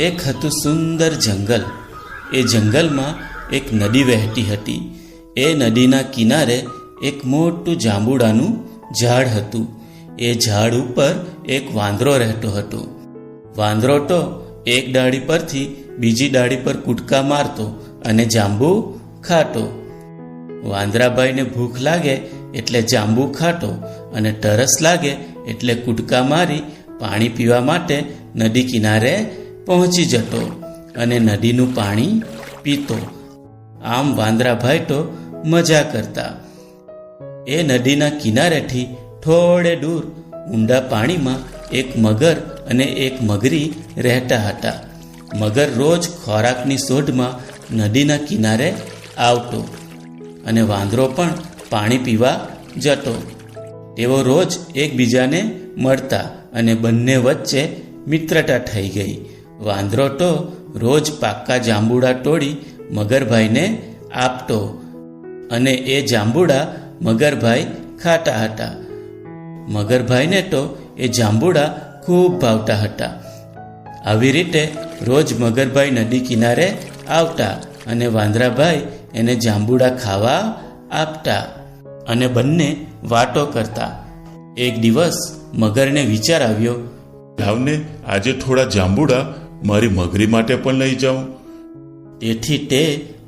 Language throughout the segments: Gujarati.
એક હતું સુંદર જંગલ. એ જંગલમાં એક નદી વહેતી હતી. એ નદીના કિનારે એક મોટું જાંબુડાનું ઝાડ હતું. એ ઝાડ ઉપર એક વાંદરો રહેતો હતો. વાંદરો તો એક ડાળી પરથી બીજી ડાળી પર કૂદકા મારતો અને જાંબુ ખાતો. વાંદરાભાઈને ભૂખ લાગે એટલે જાંબુ ખાતો અને તરસ લાગે એટલે કૂદકા મારી પાણી પીવા માટે નદી કિનારે પહોંચી જતો અને નદીનું પાણી પીતો. આમ વાંદરાભાઈ તો મજા કરતા. એ નદીના કિનારેથી થોડે દૂર ઊંડા પાણીમાં એક મગર અને એક મગરી રહેતા હતા. મગર રોજ ખોરાકની શોધમાં નદીના કિનારે આવતો અને વાંદરો પણ પાણી પીવા જતો. તેઓ રોજ એકબીજાને મળતા અને બંને વચ્ચે મિત્રતા થઈ ગઈ. વાંદરો તો રોજ પાક્કા જાંબુડા તોડી મગરભાઈને આપતો અને એ જાંબુડા મગરભાઈ ખાતા હતા. મગરભાઈને તો એ જાંબુડા ખૂબ ભાવતા હતા. આવી રીતે રોજ મગરભાઈ નદી કિનારે આવતા અને વાંદરાભાઈ એને જાંબુડા ખાવા આપતા અને બંને વાતો કરતા. એક દિવસ મગરને વિચાર આવ્યો, લાવને આજે થોડા જાંબુડા મારી મગરી માટે પણ લઈ જાઉં. તેથી તે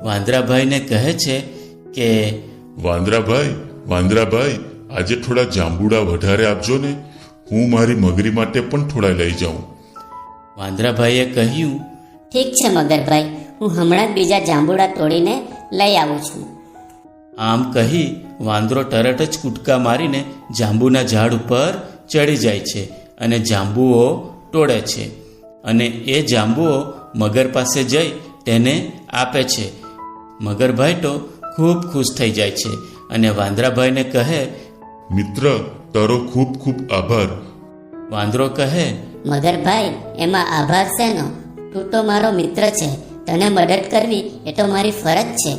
વાંદરાભાઈને કહે છે કે વાંદરાભાઈ આજે થોડા જાંબુડા વધારે આપજો ને, હું મારી મગરી માટે પણ થોડા લઈ જાઉં. વાંદરાભાઈએ કહ્યું, ઠીક છે મગરભાઈ, હું હમણાં જ બીજા જાંબુડા તોડીને લઈ આવું છું. આમ કહી વાંદરો તરત જ કૂદકા મારીને જાંબુના ઝાડ ઉપર ચડી જાય છે અને જાંબુઓ તોડે છે અને એ જાંબુઓ મગર પાસે જઈ તેને આપે છે. મગરભાઈ તો ખૂબ ખુશ થઈ જાય છે અને વાંદરાભાઈને કહે, મિત્ર, તારો ખૂબ ખૂબ આભાર. વાંદરો કહે, મગરભાઈ, એમાં આભાર શેનો? તું તો મારો મિત્ર છે, તને મદદ કરવી એ તો મારી ફરજ છે.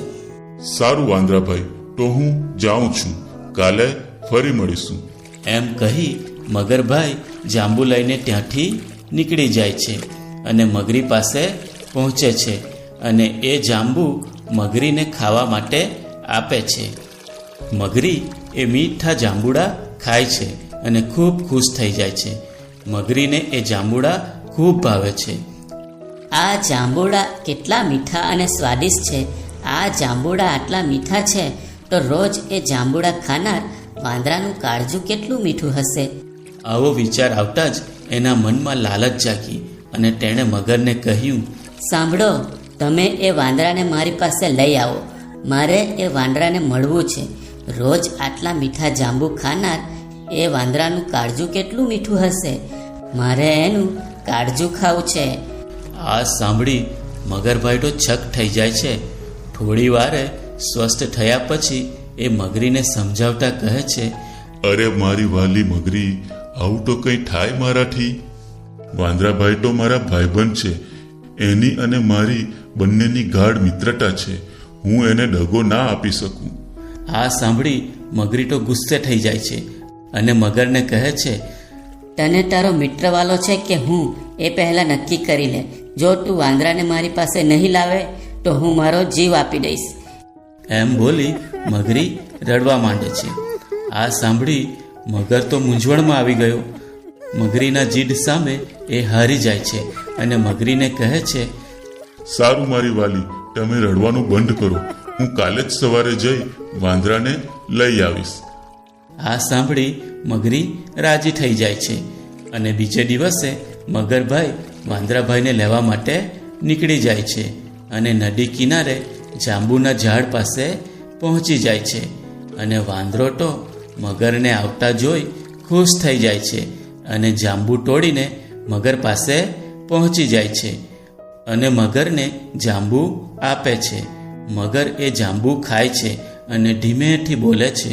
સારું વાંદરાભાઈ, તો હું જાઉં છું, કાલે ફરી મળીશું. એમ કહી મગરભાઈ જાંબુ લઈને ત્યાંથી નીકળી જાય છે અને મગરી પાસે પહોંચે છે અને એ જાંબુ મગરીને ખાવા માટે આપે છે. મગરી એ મીઠા જાંબુડા ખાય છે અને ખૂબ ખુશ થઈ જાય છે. મગરીને એ જાંબુડા ખૂબ ભાવે છે. આ જાંબુડા કેટલા મીઠા અને સ્વાદિષ્ટ છે. આ જાંબુડા આટલા મીઠા છે તો રોજ એ જાંબુડા ખાનાર વાંદરાનું કાળજું કેટલું મીઠું હશે. આવો વિચાર આવતા જ એના મનમાં લાલચ જાગી અને તેણે મગરને કહ્યું, સાંભળો, તમે એ વાંદરાને મારી પાસે લઈ આવો. મારે એ વાંદરાને મળવું છે. રોજ આટલા મીઠા જાંબુ ખાનાર એ વાંદરાનું કાળજું કેટલું મીઠું હશે. મારે એનું કાળજું ખાવું છે. આ સાંભળી મગરભાઈ તો છક થઈ જાય છે. થોડી વારે સ્વસ્થ થયા પછી એ મગરીને સમજાવતા કહે છે, અરે મારી વાલી મગરી, આવું તો કંઈ થાય મારાથી? વાંદરાભાઈ તો મારા ભાઈબંધ છે. એની અને મારી બંનેની ગાઢ મિત્રતા છે. હું એને દગો ના આપી શકું. આ સાંભળી મગરી તો ગુસ્સે થઈ જાય છે અને મગરને કહે છે, તને તારો મિત્રવાલો છે કે હું, એ પહેલાં નક્કી કરી લે. જો તું વાંદરાને મારી પાસે નહીં લાવે તો હું મારો જીવ આપી દઈશ. એમ બોલી મગરી રડવા માંડે છે. આ સાંભળી મગર તો મૂંઝવણમાં આવી ગયો. મગરીના જીદ સામે એ હારી જાય છે અને મગરીને કહે છે, સારું મારી વાલી, તમે રડવાનું બંધ કરો. હું કાલે જ સવારે જઈ વાંદરાને લઈ આવીશ. આ સાંભળી મગરી રાજી થઈ જાય છે અને બીજે દિવસે મગરભાઈ વાંદરાભાઈને લેવા માટે નીકળી જાય છે અને નદી કિનારે જાંબુના ઝાડ પાસે પહોંચી જાય છે અને વાંદરો તો મગરને આવતા જોઈ ખુશ થઈ જાય છે અને જાંબુ તોડીને મગર પાસે પહોંચી જાય છે અને મગરને જાંબુ આપે છે. મગર એ જાંબુ ખાય છે અને ધીમેથી બોલે છે,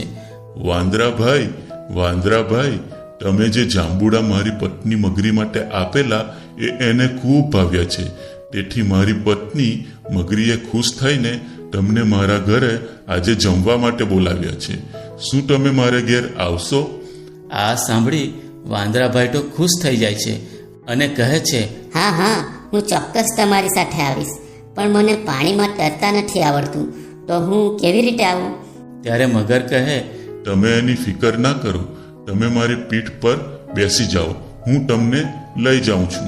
વાંદરાભાઈ, તમે જે જાંબુડા મારી પત્ની મગરી માટે આપેલા એ એને ખૂબ ભાવ્યા છે. તેથી મારી પત્ની મગરીએ ખુશ થઈને તમને મારા ઘરે આજે જમવા માટે બોલાવ્યા છે. શું તમે મારે ઘેર આવશો? આ સાંભળી વાંદરાભાઈ તો ખુશ થઈ જાય છે અને કહે છે, હા, હું ચોક્કસ તમારી સાથે આવીશ, પણ મને પાણીમાં તરતા નથી આવડતું, તો હું કેવી રીતે આવું? ત્યારે મગર કહે, તમે એની ફિકર ના કરો, તમે મારી પીઠ પર બેસી જાઓ, હું તમને લઈ જાઉં છું.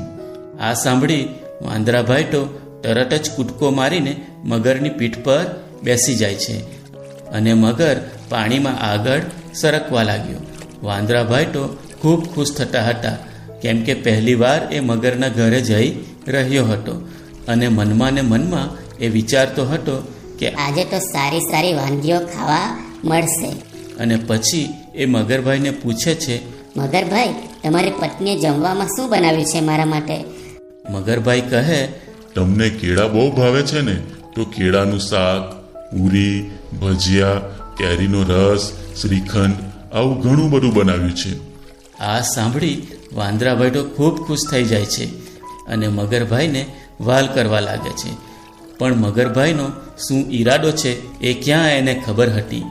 આ સાંભળી વાંદરાભાઈ તો તરત જ કૂદકો મારીને મગરની પીઠ પર બેસી જાય છે અને મગર પાણીમાં આગળ સરકવા લાગ્યો. વાંદરાભાઈ તો ખૂબ ખુશ થતા હતા, કેમ કે પહેલીવાર એ મગરના ઘરે જઈ રહ્યો હતો અને મનમાં ને મનમાં એ વિચારતો હતો કે આજે તો સારી સારી વાનગીઓ ખાવા મળશે. અને પછી એ મગરભાઈને પૂછે છે, મગરભાઈ, તમારી પત્નીએ જમવામાં શું બનાવ્યું છે મારા માટે? મગરભાઈ કહે, તમને કેળા બહુ ભાવે છે ને, તો કેળાનું શાક, પૂરી, ભજીયા, કેરીનો રસ, શ્રીખંડ, આવું ઘણું બધું બનાવ્યું છે. આ સાંભળી વાંદરાભાઈ તો ખૂબ ખુશ થઈ જાય છે અને મગરભાઈને વાલ કરવા લાગે છે. પણ મગરભાઈનો શું ઈરાદો છે એ ક્યાં એને ખબર હતી.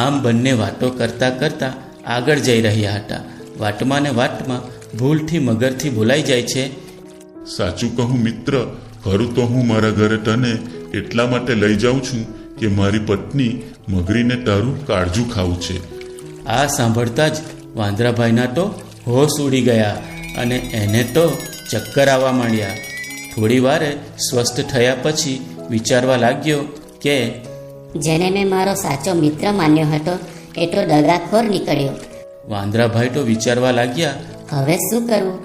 આમ બંને વાતો કરતાં કરતાં આગળ જઈ રહ્યા હતા. વાટમાં ને વાટમાં ભૂલથી મગરથી બોલાઈ જાય છે, સાચું કહું મિત્ર, ખરું તો હું મારા ઘરે તને એટલા માટે લઈ જાઉં છું કે મારી પત્ની મગરીને તારું કાળજું ખાવું છે. આ સાંભળતા જ વાંદરાભાઈના તો હોશ ઉડી ગયા અને એને તો ચક્કર આવવા માંડ્યા. થોડી વારે સ્વસ્થ થયા પછી વિચારવા લાગ્યો કે જેને મેં મારો સાચો મિત્ર માન્યો હતો એ તો દગાખોર નીકળ્યો. વાંદરાભાઈ તો વિચારવા લાગ્યા, હવે શું કરવું?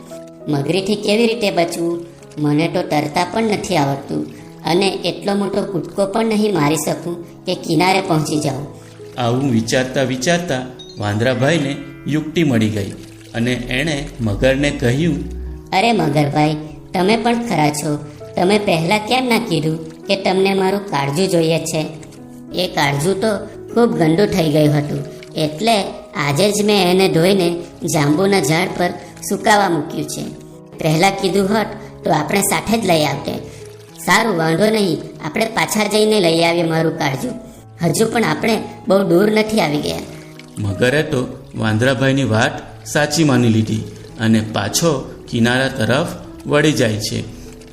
મગરીથી કેવી રીતે બચવું? મને તો તરતા પણ નથી આવડતું અને એટલો મોટો કૂદકો પણ નહીં મારી શકું કે કિનારે પહોંચી જાઉં. આવું વિચારતા વિચારતા વાંદરાભાઈને યુક્તિ મળી ગઈ અને એણે મગરને કહ્યું, અરે મગરભાઈ, તમે પણ ખરા છો. તમે પહેલાં કેમ ના કીધું કે તમને મારું કાળજું જોઈએ છે? એ કાળજું તો ખૂબ ગંદુ થઈ ગયું હતું, એટલે આજે જ મેં એને ધોઈને જાંબુના ઝાડ પર સુકાવા મૂક્યું છે. પહેલાં કીધું હોત તો આપણે સાથે જ લઈ આવતે. સારું, વાંધો નહીં, આપણે પાછા જઈને લઈ આવીએ મારું કાળજું. હજુ પણ આપણે બહુ દૂર નથી આવી ગયા. મગરે તો વાંદરાભાઈની વાત સાચી માની લીધી અને પાછો કિનારા તરફ વળી જાય છે.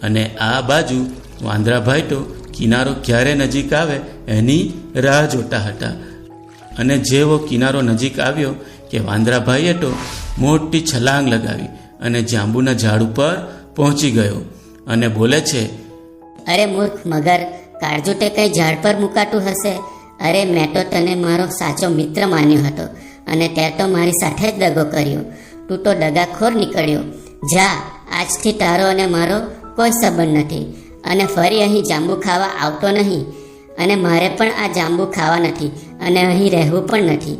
અને આ બાજુ વાંદરાભાઈ તો કિનારો ક્યારે નજીક આવે એની રાહ જોતા હતા. અને જેવો કિનારો નજીક આવ્યો કે વાંદરાભાઈએ તો મોટી છલાંગ લગાવી અને જાંબુના ઝાડ ઉપર પહોંચી ગયો અને બોલે છે, અરે મૂર્ખ મગર, કાળજું તે કંઈ ઝાડ પર મુકાતું હશે? અરે મેં તો તને મારો સાચો મિત્ર માન્યો હતો અને તે તો મારી સાથે જ દગો કર્યો. તું તો દગાખોર નીકળ્યો. જા, આજથી તારો અને મારો કોઈ સંબંધ નથી અને ફરી અહીં જાંબુ ખાવા આવતો નહીં. અને મારે પણ આ જાંબુ ખાવા નથી અને અહીં રહેવું પણ નથી.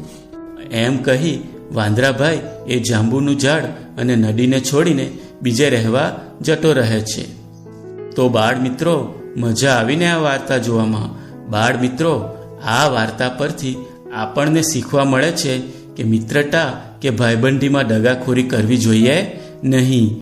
એમ કહી વાંદરાભાઈ એ જાંબુનું ઝાડ અને નદીને છોડીને બીજે રહેવા જતો રહે છે. તો બાળ મિત્રો, મજા આવીને આ વાર્તા જોવામાં. બાળ મિત્રો, આ વાર્તા પરથી આપણને શીખવા મળે છે કે મિત્રતા કે ભાઈબંધીમાં દગાખોરી કરવી જોઈએ નહીં.